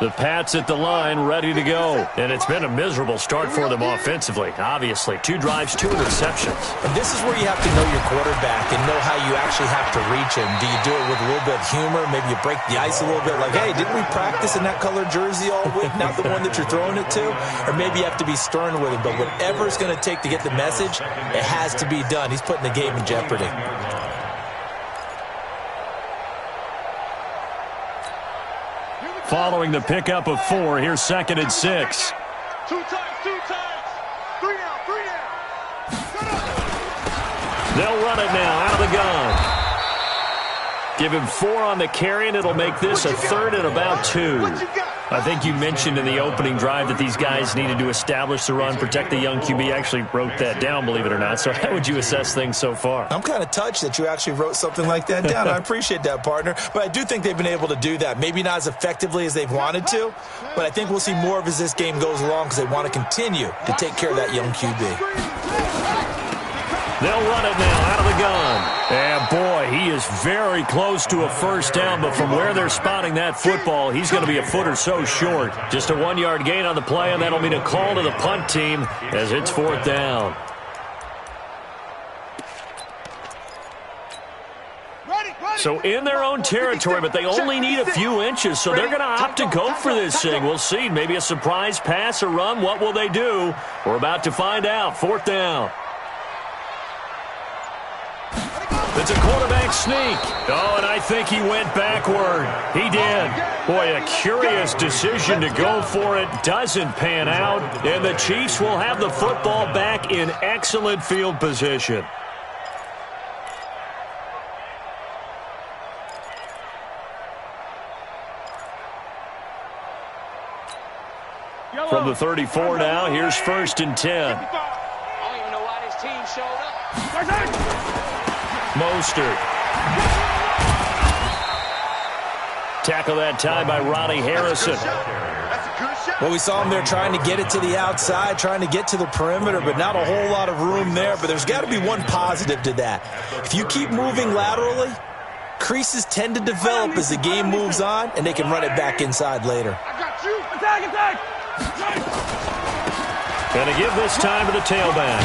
The Pats at the line, ready to go. And it's been a miserable start for them offensively, obviously. 2 drives, 2 interceptions. And this is where you have to know your quarterback and know how you actually have to reach him. Do you do it with a little bit of humor? Maybe you break the ice a little bit, like, hey, didn't we practice in that colored jersey all week, not the one that you're throwing it to? Or maybe you have to be stern with him. But whatever it's going to take to get the message, it has to be done. He's putting the game in jeopardy. Following the pickup of 4, here's 2nd and 6. 2 times, 3 down. They'll run it now out of the gun. Give him 4 on the carry, and it'll make this a 3rd and about 2. I think you mentioned in the opening drive that these guys needed to establish the run, protect the young QB. I actually wrote that down, believe it or not. So how would you assess things so far? I'm kind of touched that you actually wrote something like that down. I appreciate that, partner. But I do think they've been able to do that. Maybe not as effectively as they've wanted to, but I think we'll see more of as this game goes along because they want to continue to take care of that young QB. They'll run it now out of the gun. And, boy, he is very close to a first down, but from where they're spotting that football, he's going to be a foot or so short. Just a 1-yard gain on the play, and that'll mean a call to the punt team as it's 4th down. So in their own territory, but they only need a few inches, so they're going to opt to go for this thing. We'll see. Maybe a surprise pass or run. What will they do? We're about to find out. 4th down. It's a quarterback sneak. Oh, and I think he went backward. He did. Boy, a curious decision to go for it. Doesn't pan out. And the Chiefs will have the football back in excellent field position. From the 34 now, here's 1st and 10. I don't even know why this team showed up. Mostert. Tackle that time by Ronnie Harrison. Well, we saw him there trying to get it to the outside, trying to get to the perimeter, but not a whole lot of room there. But there's got to be one positive to that. If you keep moving laterally, creases tend to develop as the game moves on, and they can run it back inside later. I got you. Attack. Going to give this time to the tailback.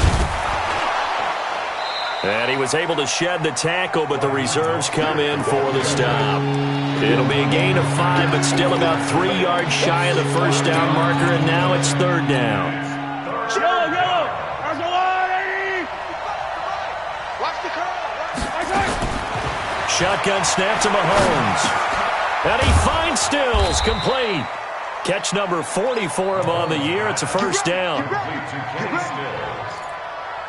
And he was able to shed the tackle, but the reserves come in for the stop. It'll be a gain of 5, but still about 3 yards shy of the first down marker, and now it's 3rd down. Yellow. There's a line. Watch the curl. Shotgun snap to Mahomes. And he finds Stills, complete. Catch number 40 for him on the year. It's a first down.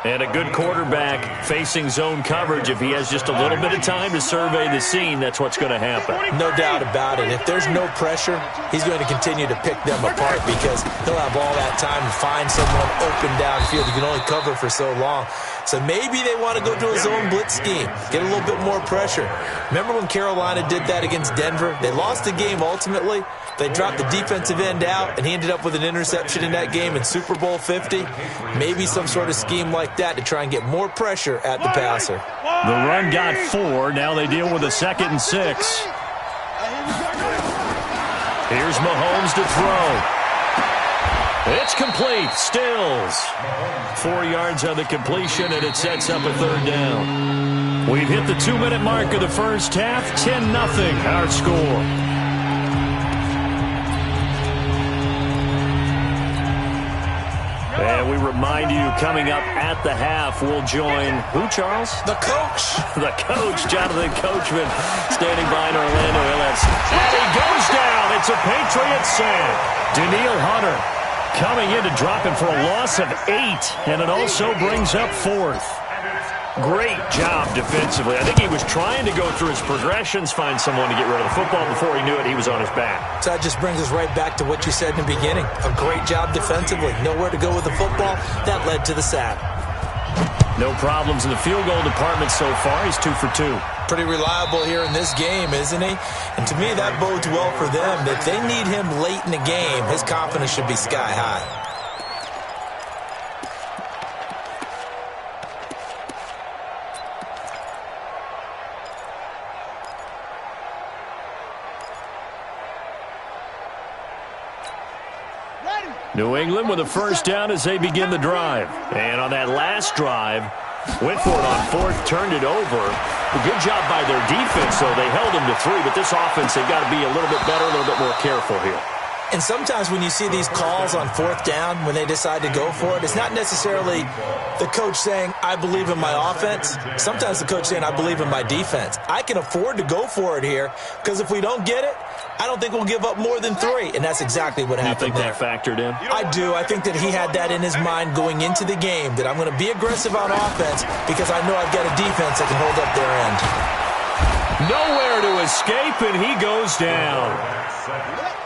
And a good quarterback facing zone coverage. If he has just a little bit of time to survey the scene, that's what's going to happen. No doubt about it. If there's no pressure, he's going to continue to pick them apart because he'll have all that time to find someone open downfield. You can only cover for so long. So maybe they want to go to a zone blitz scheme, get a little bit more pressure. Remember when Carolina did that against Denver? They lost the game ultimately. They dropped the defensive end out, and he ended up with an interception in that game in Super Bowl 50. Maybe some sort of scheme like that to try and get more pressure at the passer. The run got 4. Now they deal with a 2nd and 6. Here's Mahomes to throw. It's complete. Stills. 4 yards on the completion, and it sets up a 3rd down. We've hit the 2-minute mark of the first half. 10-0 our score. And we remind you, coming up at the half, we'll join who, Charles? The coach. The coach, Jonathan Coachman, standing by in Orlando. And he goes down. It's a Patriot sack. Daniil Hunter coming in to drop him for a loss of 8, and it also brings up 4th. Great job defensively. I think he was trying to go through his progressions, find someone to get rid of the football. Before he knew it, he was on his back. So that just brings us right back to what you said in the beginning. A great job defensively. Nowhere to go with the football. That led to the sack. No problems in the field goal department so far. He's 2 for 2. Pretty reliable here in this game, isn't he? And to me, that bodes well for them. If they need him late in the game, his confidence should be sky high. New England with a first down as they begin the drive. And on that last drive, went for it on fourth, turned it over. A good job by their defense, though. They held them to 3, but this offense, they've got to be a little bit better, a little bit more careful here. And sometimes when you see these calls on fourth down, when they decide to go for it, it's not necessarily the coach saying, I believe in my offense. Sometimes the coach saying, I believe in my defense. I can afford to go for it here because if we don't get it, I don't think we'll give up more than 3. And that's exactly what happened there. You think that factored in? I do. I think that he had that in his mind going into the game, that I'm going to be aggressive on offense because I know I've got a defense that can hold up their end. Nowhere to escape, and he goes down.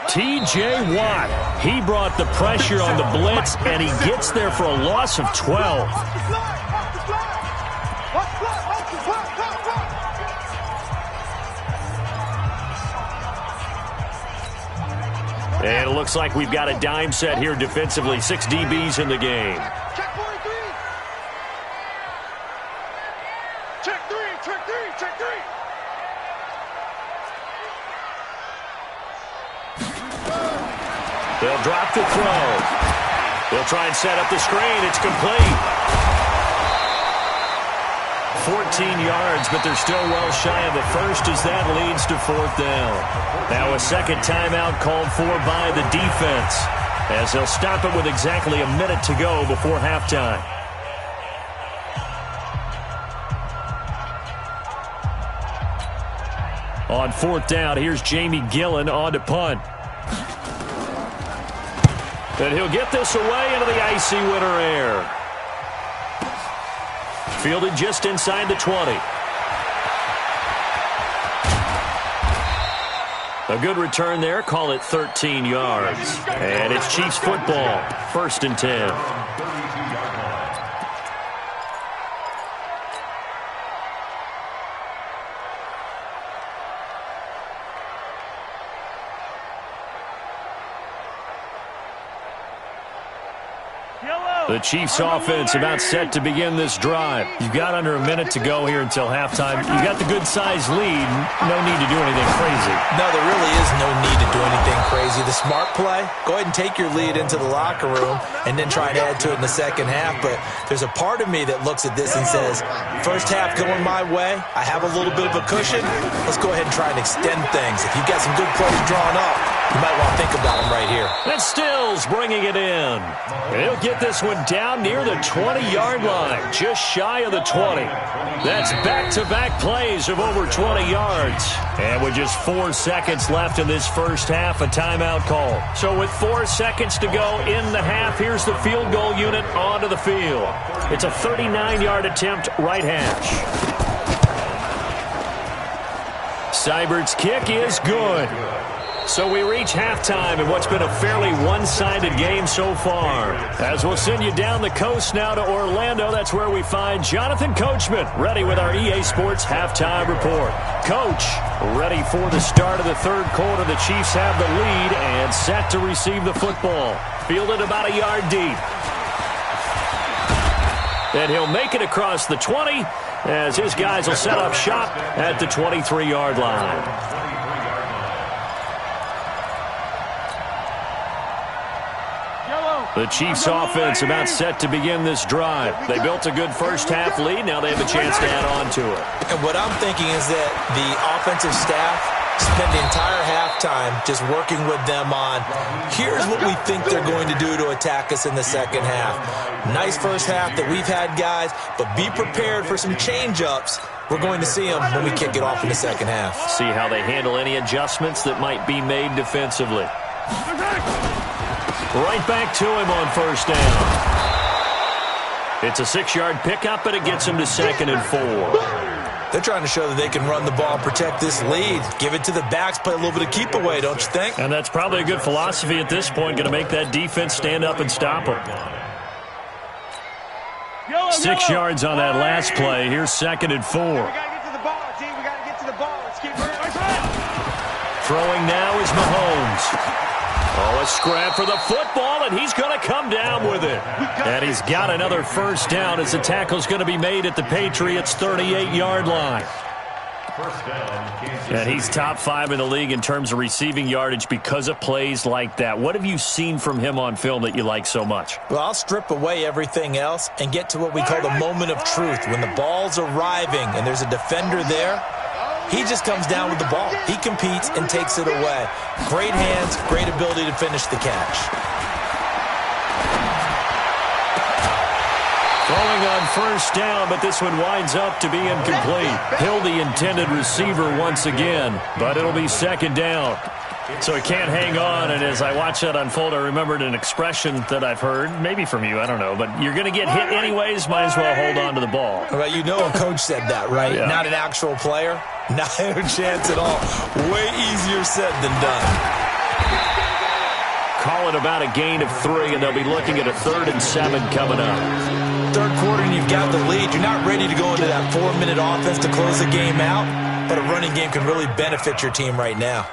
T.J. Watt, he brought the pressure on the blitz, and he gets there for a loss of 12. And it looks like we've got a dime set here defensively. 6 DBs in the game. Check 43. Check 3, check 3, check 3. They'll drop the throw. They'll try and set up the screen. It's complete. 14 yards, but they're still well shy of the first as that leads to fourth down. Now a second timeout called for by the defense as they'll stop it with exactly a minute to go before halftime. On fourth down, here's Jamie Gillen on to punt. And he'll get this away into the icy winter air. Fielded just inside the 20. A good return there. Call it 13 yards. And it's Chiefs football. 1st and 10. The Chiefs offense about set to begin this drive. You've got under a minute to go here until halftime. You've got the good-sized lead. No need to do anything crazy. No, there really is no need to do anything crazy. The smart play, go ahead and take your lead into the locker room and then try and add to it in the second half. But there's a part of me that looks at this and says, first half going my way, I have a little bit of a cushion. Let's go ahead and try and extend things. If you've got some good plays drawn up, you might want to think about them right here. And Stills bringing it in. And he'll get this one down near the 20-yard line, just shy of the 20. That's back-to-back plays of over 20 yards. And with just 4 seconds left in this first half, a timeout call. So with 4 seconds to go in the half, here's the field goal unit onto the field. It's a 39-yard attempt, right hash. Seibert's kick is good. So we reach halftime in what's been a fairly one-sided game so far. As we'll send you down the coast now to Orlando, that's where we find Jonathan Coachman, ready with our EA Sports halftime report. Coach, ready for the start of the third quarter. The Chiefs have the lead and set to receive the football. Fielded about a yard deep. And he'll make it across the 20 as his guys will set up shop at the 23-yard line. The Chiefs offense about set to begin this drive. They built a good first half lead. Now they have a chance to add on to it. And what I'm thinking is that the offensive staff spend the entire halftime just working with them on, here's what we think they're going to do to attack us in the second half. Nice first half that we've had, guys, but be prepared for some change-ups. We're going to see them when we kick it off in the second half. See how they handle any adjustments that might be made defensively. Right back to him on first down. It's a 6-yard pickup, but it gets him to 2nd and 4. They're trying to show that they can run the ball and protect this lead. Give it to the backs, play a little bit of keep away, don't you think? And that's probably a good philosophy at this point, going to make that defense stand up and stop them. 6 yards on that last play. Here's 2nd and 4. We got to get to the ball, team. We got to get to the ball. Let's keep running. Throwing now is Mahomes. Oh, a scrap for the football, and he's going to come down with it. And he's got another first down as the tackle's going to be made at the Patriots' 38-yard line. And he's top 5 in the league in terms of receiving yardage because of plays like that. What have you seen from him on film that you like so much? Well, I'll strip away everything else and get to what we call the moment of truth. When the ball's arriving and there's a defender there, he just comes down with the ball. He competes and takes it away. Great hands, great ability to finish the catch. Throwing on first down, but this one winds up to be incomplete. Hill, the intended receiver once again, but it'll be second down. So he can't hang on, and as I watch that unfold, I remembered an expression that I've heard, maybe from you, I don't know, but you're going to get hit anyways, might as well hold on to the ball. Well, you know a coach said that, right? Yeah. Not an actual player. Not a chance at all. Way easier said than done. Call it about a gain of 3, and they'll be looking at a 3rd and 7 coming up. Third quarter and you've got the lead. You're not ready to go into that 4-minute offense to close the game out, but a running game can really benefit your team right now.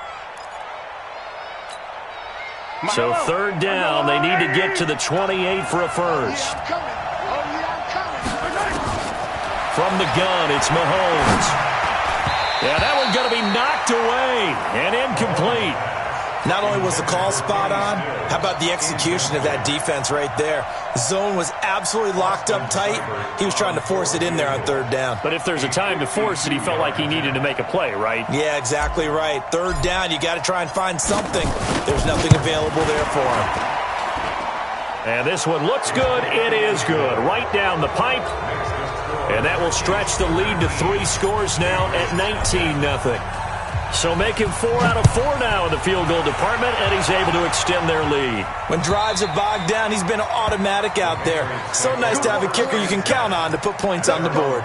So 3rd down, they need to get to the 28 for a first. From the gun, it's Mahomes. Yeah, that one's going to be knocked away and incomplete. Not only was the call spot on, how about the execution of that defense right there? Zone was absolutely locked up tight. He was trying to force it in there on 3rd down. But if there's a time to force it, he felt like he needed to make a play, right? Yeah, exactly right. 3rd down, you got to try and find something. There's nothing available there for him. And this one looks good. It is good. Right down the pipe. And that will stretch the lead to 3 scores now at 19-0. So making 4 out of 4 now in the field goal department, and he's able to extend their lead. When drives are bogged down, he's been automatic out there. So nice to have a kicker you can count on to put points on the board.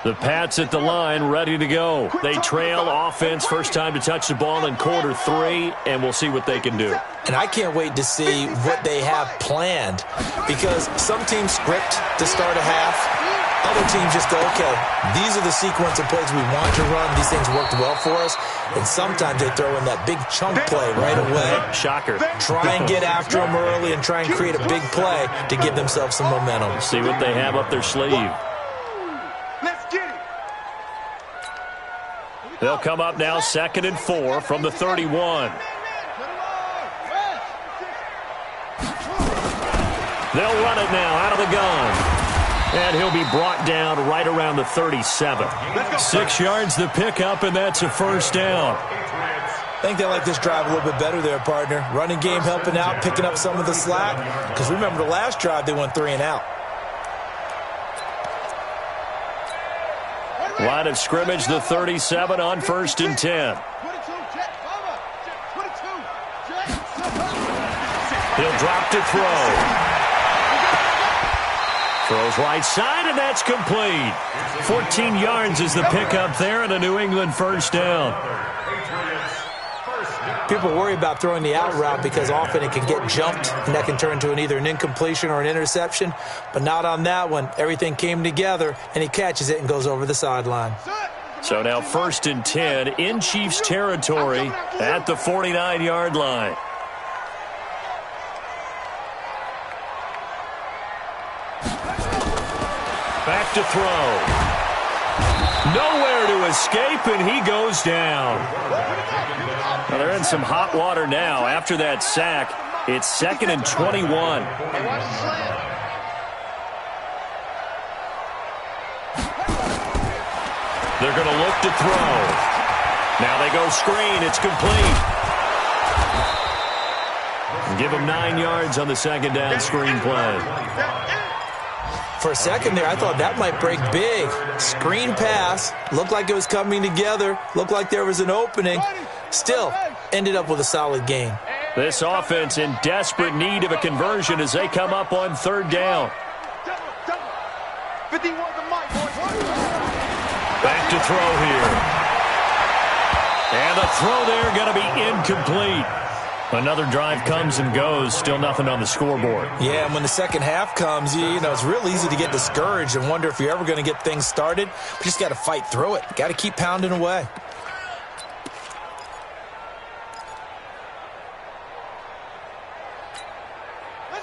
The Pats at the line, ready to go. They trail offense, first time to touch the ball in quarter 3, and we'll see what they can do. And I can't wait to see what they have planned, because some teams script to start a half. Other teams just go, okay, these are the sequence of plays we want to run. These things worked well for us. And sometimes they throw in that big chunk play right away. Shocker. Try and get after them early and try and create a big play to give themselves some momentum. See what they have up their sleeve. They'll come up now 2nd and 4 from the 31. They'll run it now out of the gun. And he'll be brought down right around the 37. 6 yards the pickup, and that's a first down. I think they like this drive a little bit better there, partner. Running game helping out, picking up some of the slack. Because remember, the last drive they went 3 and out. Line of scrimmage, the 37 on 1st and 10. He'll drop to throw. Throws right side, and that's complete. 14 yards is the pickup there, and a New England first down. People worry about throwing the out route because often it can get jumped, and that can turn into either an incompletion or an interception. But not on that one. Everything came together, and he catches it and goes over the sideline. So now 1st and 10 in Chiefs territory at the 49-yard line. Back to throw. Nowhere to escape, and he goes down. Well, they're in some hot water now. After that sack, it's 2nd and 21. They're going to look to throw. Now they go screen. It's complete. Give them 9 yards on the 2nd down screen play. For a second there, I thought that might break big. Screen pass. Looked like it was coming together. Looked like there was an opening. Still, ended up with a solid gain. This offense in desperate need of a conversion as they come up on 3rd down. Back to throw here. And the throw there going to be incomplete. Another drive comes and goes, still nothing on the scoreboard. Yeah, and when the second half comes, you know, it's real easy to get discouraged and wonder if you're ever going to get things started. You just got to fight through it. Got to keep pounding away.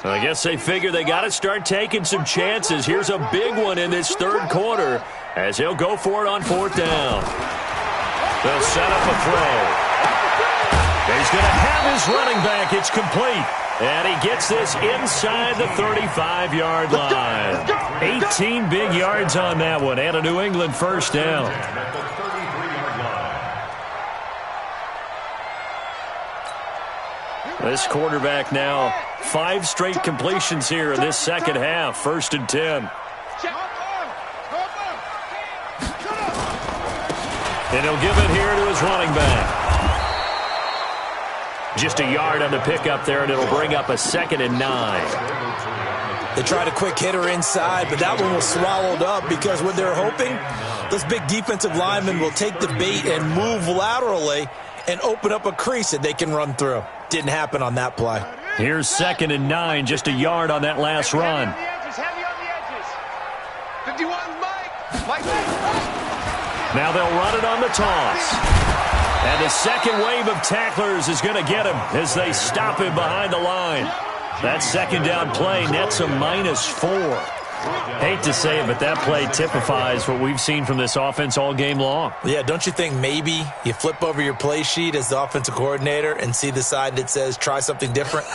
I guess they figure they got to start taking some chances. Here's a big one in this third quarter as he'll go for it on fourth down. They'll set up a throw. He's going to have his running back. It's complete. And he gets this inside the 35-yard line. 18 big yards on that one and a New England first down. This quarterback now 5 straight completions here in this second half. 1st and 10. And he'll give it here to his running back. Just a yard on the pickup there, and it'll bring up a 2nd and 9. They tried a quick hitter inside, but that one was swallowed up because what they're hoping, those big defensive linemen will take the bait and move laterally and open up a crease that they can run through. Didn't happen on that play. Here's 2nd and 9, just a yard on that last run. Heavy on the edges. 51, Mike. Now they'll run it on the toss. And the second wave of tacklers is going to get him as they stop him behind the line. That second down play nets a -4. Hate to say it, but that play typifies what we've seen from this offense all game long. Yeah, don't you think maybe you flip over your play sheet as the offensive coordinator and see the side that says try something different?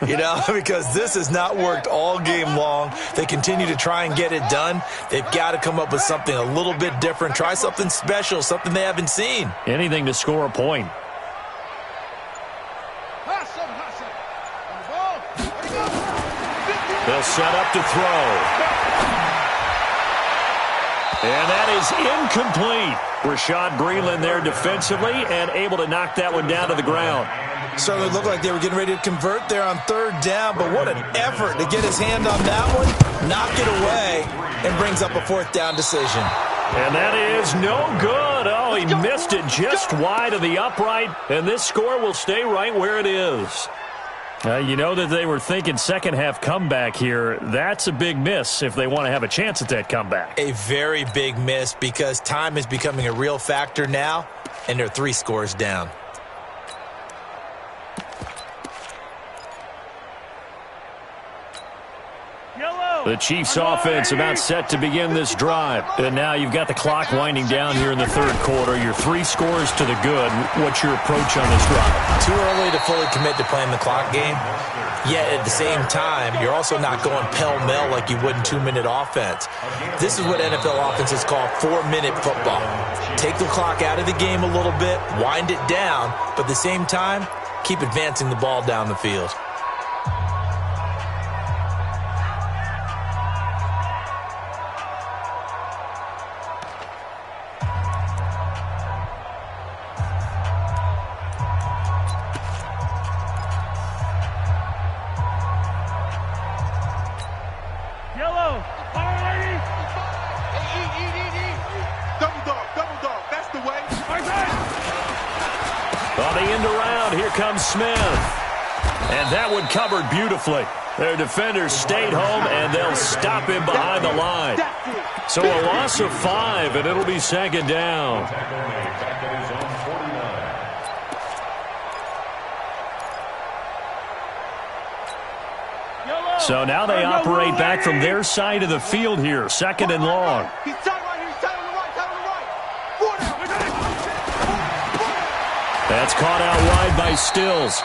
You know, because this has not worked all game long. They continue to try and get it done. They've got to come up with something a little bit different. Try something special, something they haven't seen. Anything to score a point. They'll set up to throw. And that is incomplete. Rashad Breeland there defensively and able to knock that one down to the ground. Certainly looked like they were getting ready to convert there on 3rd down, but what an effort to get his hand on that one, knock it away, and brings up a 4th down decision. And that is no good. Oh, he missed it just wide of the upright, and this score will stay right where it is. You know that they were thinking second half comeback here. That's a big miss if they want to have a chance at that comeback. A very big miss because time is becoming a real factor now, and they're 3 scores down. The Chiefs offense about set to begin this drive. And now you've got the clock winding down here in the third quarter. Your 3 scores to the good. What's your approach on this drive? Too early to fully commit to playing the clock game. Yet at the same time, you're also not going pell-mell like you would in 2-minute offense. This is what NFL offenses call 4-minute football. Take the clock out of the game a little bit, wind it down, but at the same time, keep advancing the ball down the field. Smith. And that one covered beautifully. Their defenders stayed home, and they'll stop him behind the line. So a loss of 5, and it'll be 2nd down. So now they operate back from their side of the field here. 2nd and long. That's caught out wide by Stills.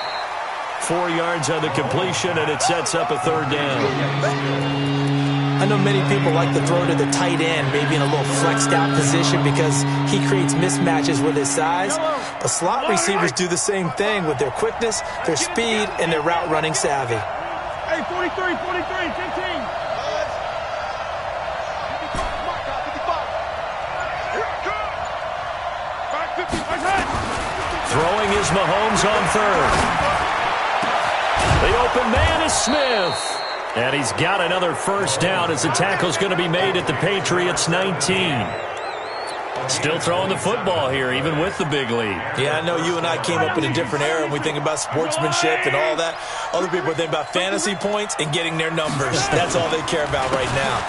4 yards on the completion, and it sets up a 3rd down. I know many people like to throw to the tight end, maybe in a little flexed out position because he creates mismatches with his size. But slot receivers do the same thing with their quickness, their speed, and their route running savvy. Hey, 43, 15. Throwing is Mahomes on 3rd. The open man is Smith. And he's got another first down as the tackle's going to be made at the Patriots' 19. Still throwing the football here, even with the big lead. Yeah, I know you and I came up in a different era, and we think about sportsmanship and all that. Other people are thinking about fantasy points and getting their numbers. That's all they care about right now.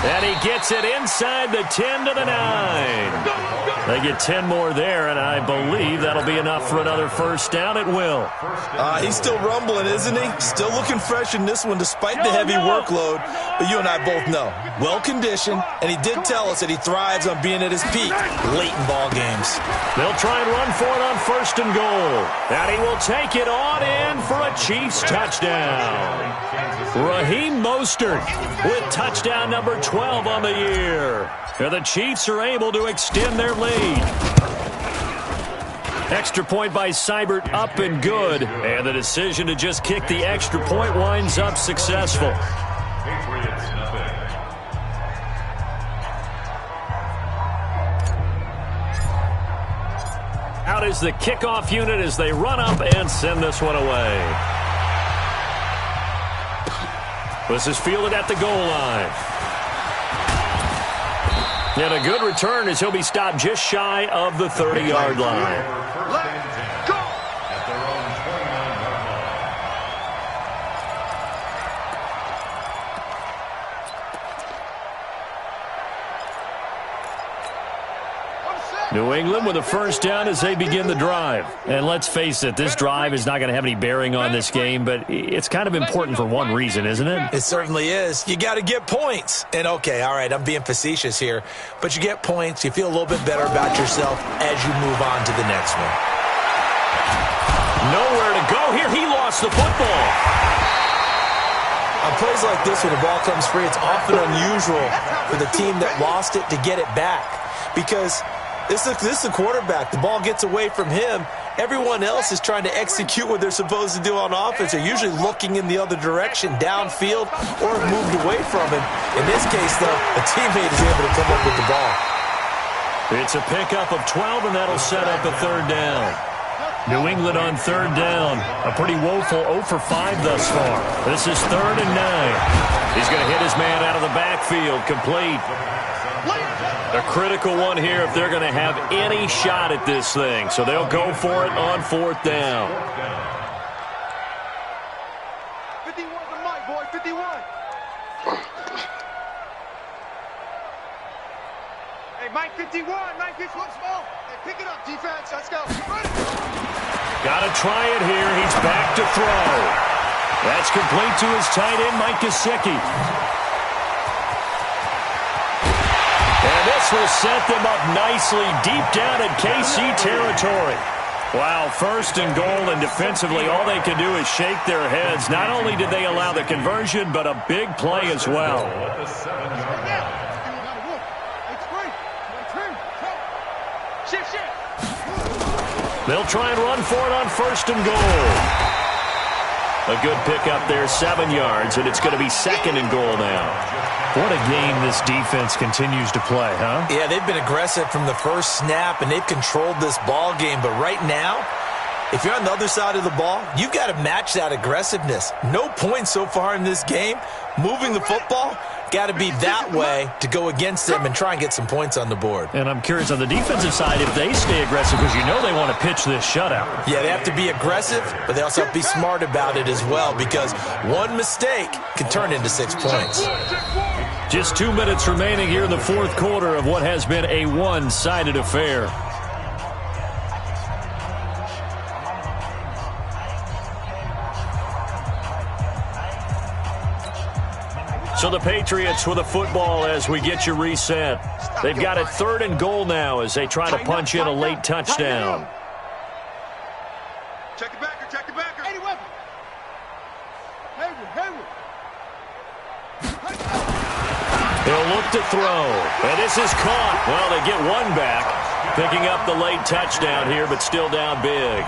And he gets it inside the 10 to the 9. They get 10 more there, and I believe that'll be enough for another first down. It will. He's still rumbling, isn't he? Still looking fresh in this one despite the heavy workload. But you and I both know, well-conditioned, and he did tell us that he thrives on being at his peak late in ball games. They'll try and run for it on first and goal. And he will take it on in for a Chiefs touchdown. Raheem Mostert with touchdown number 12 on the year. And the Chiefs are able to extend their lead. Extra point by Seibert up and good. And the decision to just kick the extra point winds up successful. Out is the kickoff unit as they run up and send this one away. This is fielded at the goal line. And a good return as he'll be stopped just shy of the 30-yard line. New England with a first down as they begin the drive. And let's face it, this drive is not going to have any bearing on this game, but it's kind of important for one reason, isn't it? It certainly is. You got to get points. And okay, all right, I'm being facetious here, but you get points, you feel a little bit better about yourself as you move on to the next one. Nowhere to go here. He lost the football. On plays like this, when the ball comes free, it's often unusual for the team that lost it to get it back because this is the quarterback. The ball gets away from him. Everyone else is trying to execute what they're supposed to do on offense. They're usually looking in the other direction, downfield, or have moved away from him. In this case, though, a teammate is able to come up with the ball. It's a pickup of 12, and that'll set up a third down. New England on third down. A pretty woeful 0 for 5 thus far. This is 3rd and 9. He's going to hit his man out of the backfield, complete. A critical one here if they're going to have any shot at this thing. So they'll go for it on 4th down. 51 to Mike, boy, 51. Hey, Mike 51. Mike gets one small. Hey, pick it up, defense. Let's go. Got to try it here. He's back to throw. That's complete to his tight end, Mike Gesicki. And this will set them up nicely deep down in KC territory. Wow, 1st and goal, and defensively all they can do is shake their heads. Not only did they allow the conversion, but a big play as well. They'll try and run for it on 1st and goal. A good pickup there, 7 yards, and it's going to be 2nd and goal now. What a game this defense continues to play, huh? Yeah, they've been aggressive from the first snap, and they've controlled this ball game. But right now, if you're on the other side of the ball, you've got to match that aggressiveness. No points so far in this game. Moving the football, got to be that way to go against them and try and get some points on the board. And I'm curious on the defensive side if they stay aggressive because you know they want to pitch this shutout. Yeah, they have to be aggressive, but they also have to be smart about it as well because one mistake can turn into 6 points. Just 2 minutes remaining here in the 4th quarter of what has been a one-sided affair. So the Patriots with a football as we get you reset. They've got it 3rd and goal now as they try to punch in a late touchdown. Check it backer, check it backer. 81. Hayward. They'll look to throw. And this is caught. Well, they get one back. Picking up the late touchdown here, but still down big.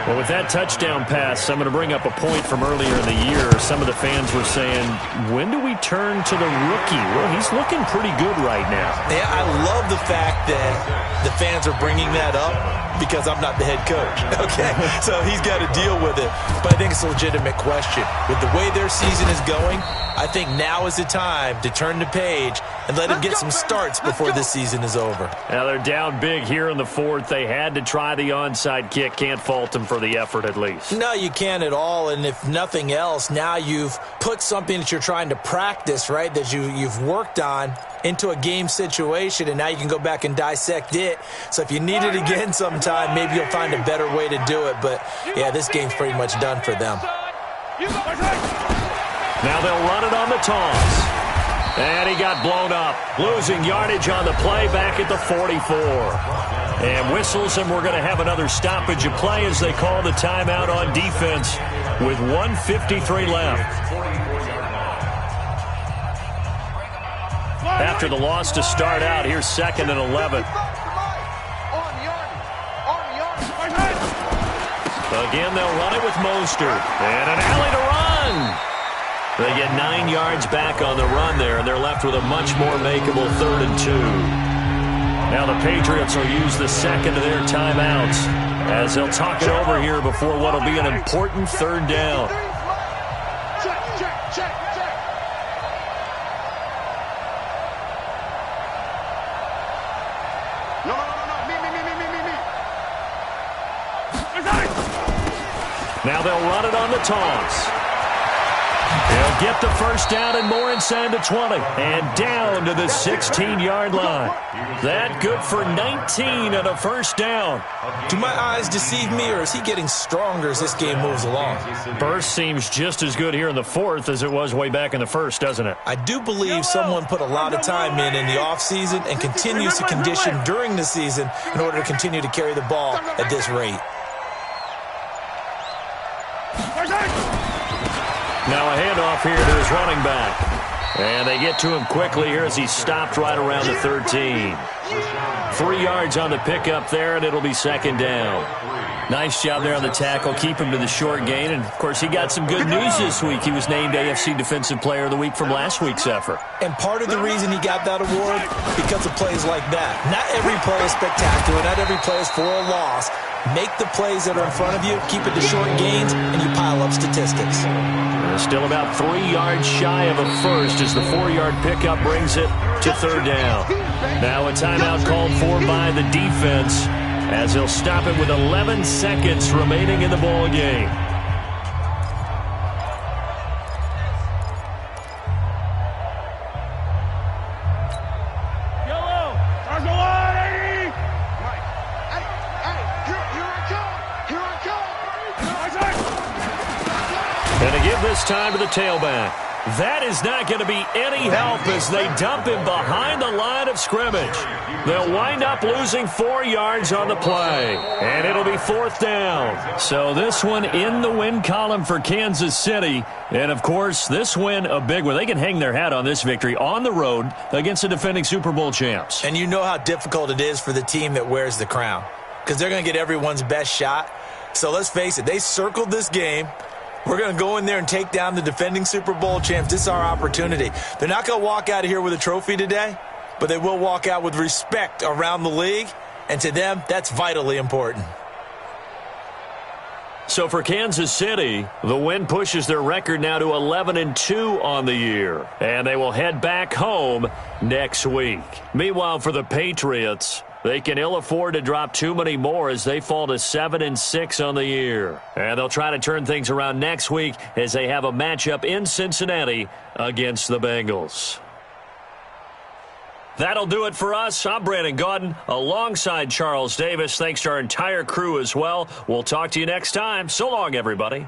Well, with that touchdown pass, I'm going to bring up a point from earlier in the year. Some of the fans were saying, when do we turn to the rookie? Well, he's looking pretty good right now. Yeah, I love the fact that the fans are bringing that up because I'm not the head coach, okay? So he's got to deal with it. But I think it's a legitimate question. With the way their season is going, I think now is the time to turn the page and let him get some starts before this season is over. Now they're down big here in the fourth. They had to try the onside kick. Can't fault them for the effort at least. No, you can't at all. And if nothing else, now you've put something that you're trying to practice, right, that you've worked on into a game situation, and now you can go back and dissect it. So if you need it again sometime, maybe you'll find a better way to do it. But, yeah, this game's pretty much done for them. Now they'll run it on the toss. And he got blown up, losing yardage on the play back at the 44. And whistles, and we're going to have another stoppage of play as they call the timeout on defense with 1:53 left. After the loss to start out, here's 2nd and 11. Again, they'll run it with Mostert. And an alley to run. They get 9 yards back on the run there, and they're left with a much more makeable 3rd and 2. Now the Patriots will use the second of their timeouts as they'll talk it over here before what will be an important 3rd down. Now they'll run it on the toss. They'll get the first down and more inside the 20. And down to the 16-yard line. That good for 19 and a first down. Do my eyes deceive me, or is he getting stronger as this game moves along? Burst seems just as good here in the fourth as it was way back in the first, doesn't it? I do believe someone put a lot of time in the offseason and continues to condition during the season in order to continue to carry the ball at this rate. Now a handoff here to his running back. And they get to him quickly here as he's stopped right around the 13. 3 yards on the pickup there, and it'll be 2nd down. Nice job there on the tackle. Keep him to the short gain. And, of course, he got some good news this week. He was named AFC Defensive Player of the Week from last week's effort. And part of the reason he got that award, because of plays like that. Not every play is spectacular. Not every play is for a loss. Make the plays that are in front of you, keep it to short gains, and you pile up statistics. Still about 3 yards shy of a first as the 4-yard pickup brings it to 3rd down. Now a timeout called for by the defense as they'll stop it with 11 seconds remaining in the ball game. And to give this time to the tailback. That is not going to be any help as they dump him behind the line of scrimmage. They'll wind up losing 4 yards on the play, and it'll be 4th down. So this one in the win column for Kansas City. And, of course, this win a big one. They can hang their hat on this victory on the road against the defending Super Bowl champs. And you know how difficult it is for the team that wears the crown because they're going to get everyone's best shot. So let's face it, they circled this game. We're going to go in there and take down the defending Super Bowl champs. This is our opportunity. They're not going to walk out of here with a trophy today, but they will walk out with respect around the league, and to them, that's vitally important. So for Kansas City, the win pushes their record now to 11-2 on the year, and they will head back home next week. Meanwhile, for the Patriots, they can ill afford to drop too many more as they fall to 7-6 on the year. And they'll try to turn things around next week as they have a matchup in Cincinnati against the Bengals. That'll do it for us. I'm Brandon Gaudin alongside Charles Davis. Thanks to our entire crew as well. We'll talk to you next time. So long, everybody.